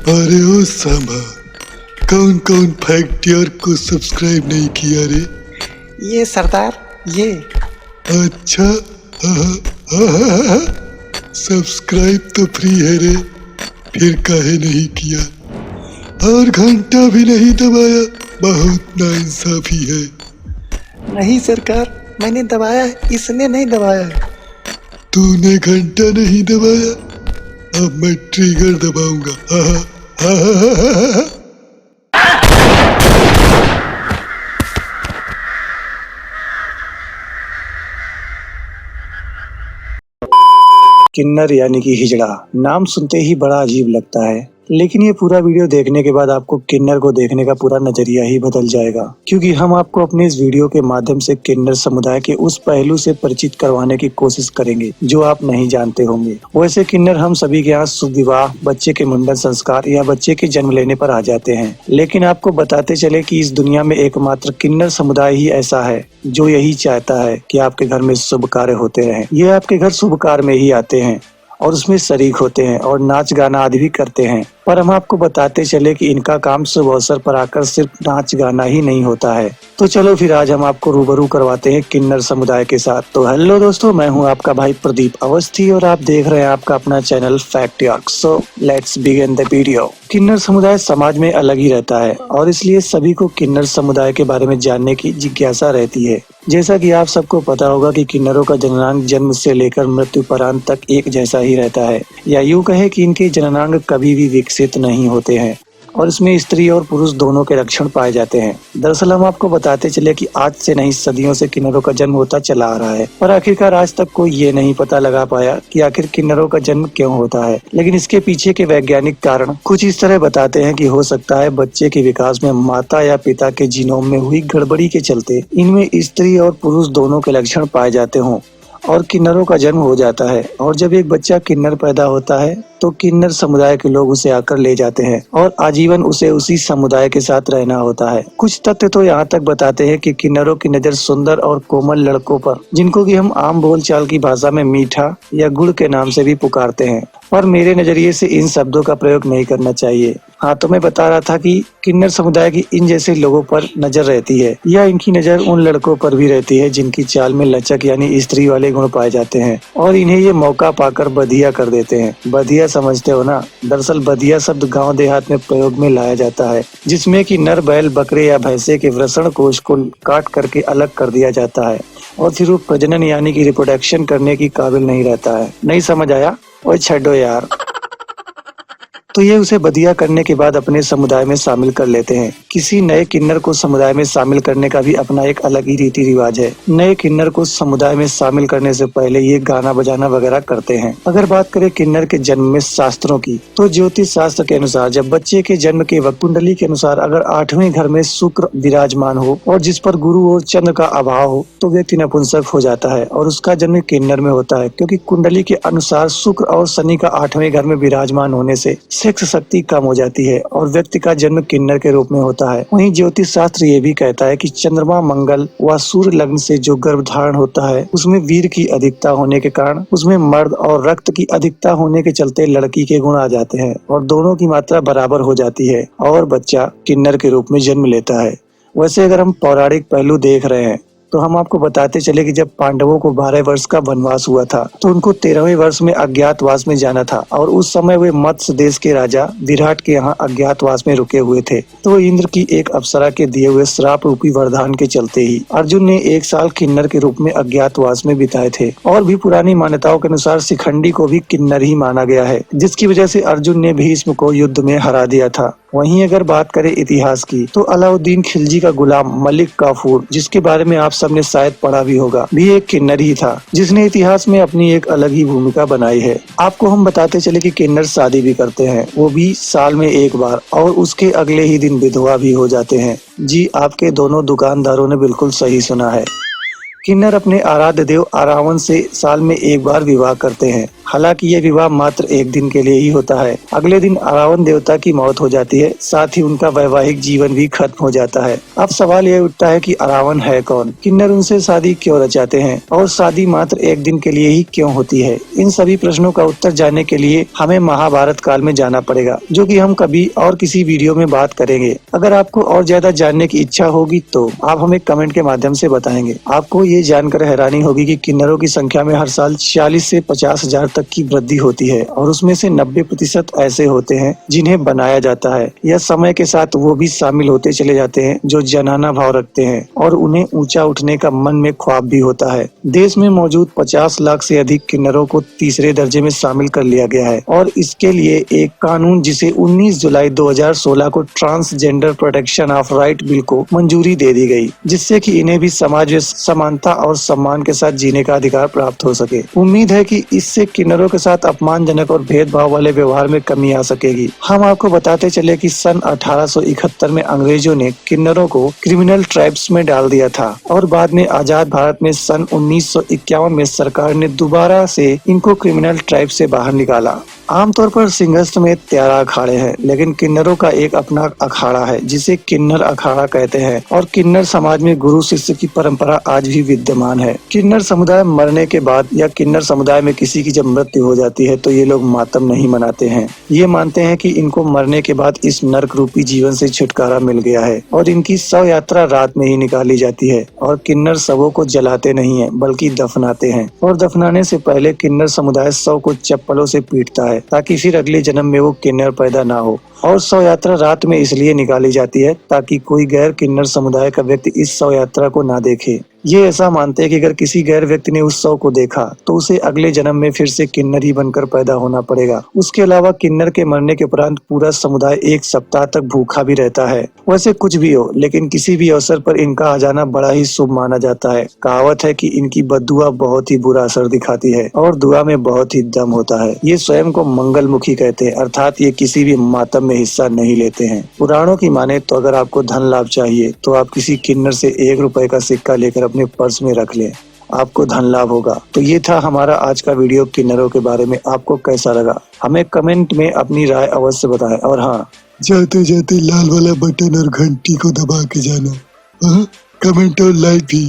अरे ओ सांभा, कौन कौन फैक्ट ईयर को सब्सक्राइब नहीं किया रे? ये सरदार ये अच्छा, सब्सक्राइब तो फ्री है रे, फिर काहे नहीं किया? और घंटा भी नहीं दबाया, बहुत नाइंसाफी है। नहीं सरकार, मैंने दबाया है, इसने नहीं दबाया है। तूने घंटा नहीं दबाया, अब मैं ट्रिगर दबाऊंगा। किन्नर यानी कि हिजड़ा, नाम सुनते ही बड़ा अजीब लगता है, लेकिन ये पूरा वीडियो देखने के बाद आपको किन्नर को देखने का पूरा नजरिया ही बदल जाएगा, क्योंकि हम आपको अपने इस वीडियो के माध्यम से किन्नर समुदाय के उस पहलू से परिचित करवाने की कोशिश करेंगे जो आप नहीं जानते होंगे। वैसे किन्नर हम सभी के यहाँ शुभ विवाह, बच्चे के मुंडन संस्कार या बच्चे के जन्म लेने पर आ जाते हैं, लेकिन आपको बताते चले कि इस दुनिया में एकमात्र किन्नर समुदाय ही ऐसा है जो यही चाहता है कि आपके घर में शुभ कार्य होते रहें। ये आपके घर शुभ कार्य में ही आते हैं और उसमें शरीक होते हैं और नाच गाना आदि भी करते हैं। पर हम आपको बताते चले कि इनका काम शुभ अवसर पर आकर सिर्फ नाच गाना ही नहीं होता है। तो चलो फिर आज हम आपको रूबरू करवाते हैं किन्नर समुदाय के साथ। तो हेलो दोस्तों, मैं हूं आपका भाई प्रदीप अवस्थी और आप देख रहे हैं आपका अपना channel fact York. So let's begin the video. किन्नर समुदाय समाज में अलग ही रहता है और इसलिए सभी को किन्नर समुदाय के बारे में जानने की जिज्ञासा रहती है। जैसा कि आप सबको पता होगा कि किन्नरों का जननांग जन्म से लेकर मृत्यु पर्यंत तक एक जैसा ही रहता है, या यूं कहे कि इनके जननांग कभी भी विकसित नहीं होते हैं और इसमें स्त्री और पुरुष दोनों के लक्षण पाए जाते हैं। दरअसल हम आपको बताते चले कि आज से नहीं सदियों से किन्नरों का जन्म होता चला आ रहा है, पर आखिरकार आज तक कोई ये नहीं पता लगा पाया कि आखिर किन्नरों का जन्म क्यों होता है। लेकिन इसके पीछे के वैज्ञानिक कारण कुछ इस तरह बताते हैं कि हो सकता है बच्चे के विकास में माता या पिता के जीनोम में हुई गड़बड़ी के चलते इनमें स्त्री और पुरुष दोनों के लक्षण पाए जाते हों और किन्नरों का जन्म हो जाता है। और जब एक बच्चा किन्नर पैदा होता है तो किन्नर समुदाय के लोग उसे आकर ले जाते हैं और आजीवन उसे उसी समुदाय के साथ रहना होता है। कुछ तथ्य तो यहाँ तक बताते हैं कि किन्नरों की नजर सुंदर और कोमल लड़कों पर, जिनको कि हम आम बोलचाल की भाषा में मीठा या गुड़ के नाम से भी पुकारते हैं, पर मेरे नजरिए से इन शब्दों का प्रयोग नहीं करना चाहिए। हाँ, तो मैं बता रहा था कि किन्नर समुदाय की इन जैसे लोगों पर नजर रहती है, या इनकी नजर उन लड़कों पर भी रहती है जिनकी चाल में लचक यानी स्त्री वाले गुण पाए जाते हैं और इन्हें ये मौका पाकर बधिया कर देते हैं। बधिया समझते हो ना? दरअसल बधिया शब्द गांव देहात में प्रयोग में लाया जाता है, जिसमें कि नर बैल बकरे या भैंसे के वृषण कोश को काट करके अलग कर दिया जाता है और फिर वो प्रजनन यानी कि रिप्रोडक्शन करने की काबिल नहीं रहता है। नहीं समझ आया? ओए छड्डो यार। तो ये उसे बदिया करने के बाद अपने समुदाय में शामिल कर लेते हैं। किसी नए किन्नर को समुदाय में शामिल करने का भी अपना एक अलग ही रीति रिवाज है। नए किन्नर को समुदाय में शामिल करने से पहले ये गाना बजाना वगैरह करते हैं। अगर बात करें किन्नर के जन्म में शास्त्रों की, तो ज्योतिष शास्त्र के अनुसार जब बच्चे के जन्म के वक्त कुंडली के अनुसार अगर 8वें घर में शुक्र विराजमान हो और जिस पर गुरु और चंद्र का अभाव हो तो व्यक्ति नपुंसक हो जाता है और उसका जन्म किन्नर में होता है, क्योंकि कुंडली के अनुसार शुक्र और शनि का 8वें घर में विराजमान होने से सेक्स शक्ति कम हो जाती है और व्यक्ति का जन्म किन्नर के रूप में होता है। वहीं ज्योतिष शास्त्र ये भी कहता है कि चंद्रमा, मंगल व सूर्य लग्न से जो गर्भ धारण होता है उसमें वीर की अधिकता होने के कारण उसमें मर्द और रक्त की अधिकता होने के चलते लड़की के गुण आ जाते हैं और दोनों की मात्रा बराबर हो जाती है और बच्चा किन्नर के रूप में जन्म लेता है। वैसे अगर हम पौराणिक पहलू देख रहे हैं तो हम आपको बताते चले कि जब पांडवों को 12 वर्ष का वनवास हुआ था तो उनको 13वें वर्ष में अज्ञातवास में जाना था और उस समय वे मत्स्य देश के राजा विराट के यहाँ अज्ञातवास में रुके हुए थे। तो इंद्र की एक अप्सरा के दिए हुए श्राप रूपी वरदान के चलते ही अर्जुन ने 1 साल किन्नर के रूप में अज्ञातवास में बिताए थे। और भी पुरानी मान्यताओं के अनुसार शिखंडी को भी किन्नर ही माना गया है, जिसकी वजह से अर्जुन ने भीष्म को युद्ध में हरा दिया था। वहीं अगर बात करें इतिहास की तो अलाउद्दीन खिलजी का गुलाम मलिक काफूर, जिसके बारे में आप सबने शायद पढ़ा भी होगा, भी एक किन्नर ही था जिसने इतिहास में अपनी एक अलग ही भूमिका बनाई है। आपको हम बताते चले कि किन्नर शादी भी करते हैं, वो भी साल में 1 बार, और उसके अगले ही दिन विधवा भी हो जाते हैं। जी, आपके दोनों दुकानदारों ने बिल्कुल सही सुना है। किन्नर अपने आराध्य देव अरावन से साल में एक बार विवाह करते हैं। हालांकि यह विवाह मात्र एक दिन के लिए ही होता है। अगले दिन अरावन देवता की मौत हो जाती है, साथ ही उनका वैवाहिक जीवन भी खत्म हो जाता है। अब सवाल यह उठता है कि अरावन है कौन, किन्नर उनसे शादी क्यों रचाते हैं और शादी मात्र एक दिन के लिए ही क्यों होती है। इन सभी प्रश्नों का उत्तर जानने के लिए हमें महाभारत काल में जाना पड़ेगा, जो कि हम कभी और किसी वीडियो में बात करेंगे। अगर आपको और ज्यादा जानने की इच्छा होगी तो आप हमें कमेंट के माध्यम से बताएंगे। आपको ये जानकर हैरानी होगी कि किन्नरों की संख्या में हर साल 40 से 50 हजार तक की वृद्धि होती है और उसमें से 90% ऐसे होते हैं जिन्हें बनाया जाता है। यह समय के साथ वो भी शामिल होते चले जाते हैं जो जनाना भाव रखते हैं और उन्हें ऊंचा उठने का मन में ख्वाब भी होता है। देश में मौजूद 50 लाख से अधिक किन्नरों को तीसरे दर्जे में शामिल कर लिया गया है और इसके लिए एक कानून जिसे 19 जुलाई 2016 को transgender protection of right bill को मंजूरी दे दी गई, जिससे कि इन्हें भी समाज में समानता और सम्मान के साथ जीने का अधिकार प्राप्त हो सके। उम्मीद है कि इससे किन्नरों के साथ अपमानजनक और भेदभाव वाले व्यवहार में कमी आ सकेगी। हम आपको बताते चले कि सन 1871 में अंग्रेजों ने किन्नरों को क्रिमिनल ट्राइब्स में डाल दिया था और बाद में आजाद भारत में सन 1951 में सरकार ने दोबारा से इनको क्रिमिनल ट्राइब से बाहर निकाला। आमतौर पर सिंहस्थ में 13 अखाड़े हैं, लेकिन किन्नरों का एक अपना अखाड़ा है जिसे किन्नर अखाड़ा कहते हैं और किन्नर समाज में गुरु शिष्य की परंपरा आज भी विद्यमान है। किन्नर समुदाय मरने के बाद या किन्नर समुदाय में किसी की जब मृत्यु हो जाती है तो ये लोग मातम नहीं मनाते हैं। ये मानते हैं कि इनको मरने के बाद इस नरक रूपी जीवन से छुटकारा मिल गया है और इनकी शव यात्रा रात में ही निकाली जाती है और किन्नर शवों को जलाते नहीं है बल्कि दफनाते हैं और दफनाने से पहले किन्नर समुदाय शव को चप्पलों से पीटता है ताकि फिर अगले जन्म में वो किन्नर पैदा ना हो। और शव यात्रा रात में इसलिए निकाली जाती है ताकि कोई गैर किन्नर समुदाय का व्यक्ति इस शव यात्रा को ना देखे। ये ऐसा मानते हैं कि अगर किसी गैर व्यक्ति ने उस शव को देखा तो उसे अगले जन्म में फिर से किन्नर ही बनकर पैदा होना पड़ेगा। उसके अलावा किन्नर के मरने के उपरांत पूरा समुदाय एक सप्ताह तक भूखा भी रहता है। वैसे कुछ भी हो, लेकिन किसी भी अवसर पर इनका आ जाना बड़ा ही शुभ माना जाता है। कहावत है कि इनकी बद्दुआ बहुत ही बुरा असर दिखाती है और दुआ में बहुत ही दम होता है। ये स्वयं को मंगलमुखी कहते हैं, अर्थात ये किसी भी मातम में हिस्सा नहीं लेते हैं। पुराणों की माने तो अगर आपको धन लाभ चाहिए तो आप किसी किन्नर से 1 रुपए का सिक्का लेकर अपने पर्स में रख लें, आपको धन लाभ होगा। तो ये था हमारा आज का वीडियो किन्नरों के बारे में। आपको कैसा लगा हमें कमेंट में अपनी राय अवश्य बताएं और हाँ, जाते जाते लाल वाला बटन और घंटी को दबा के जाना। कमेंट और लाइक भी।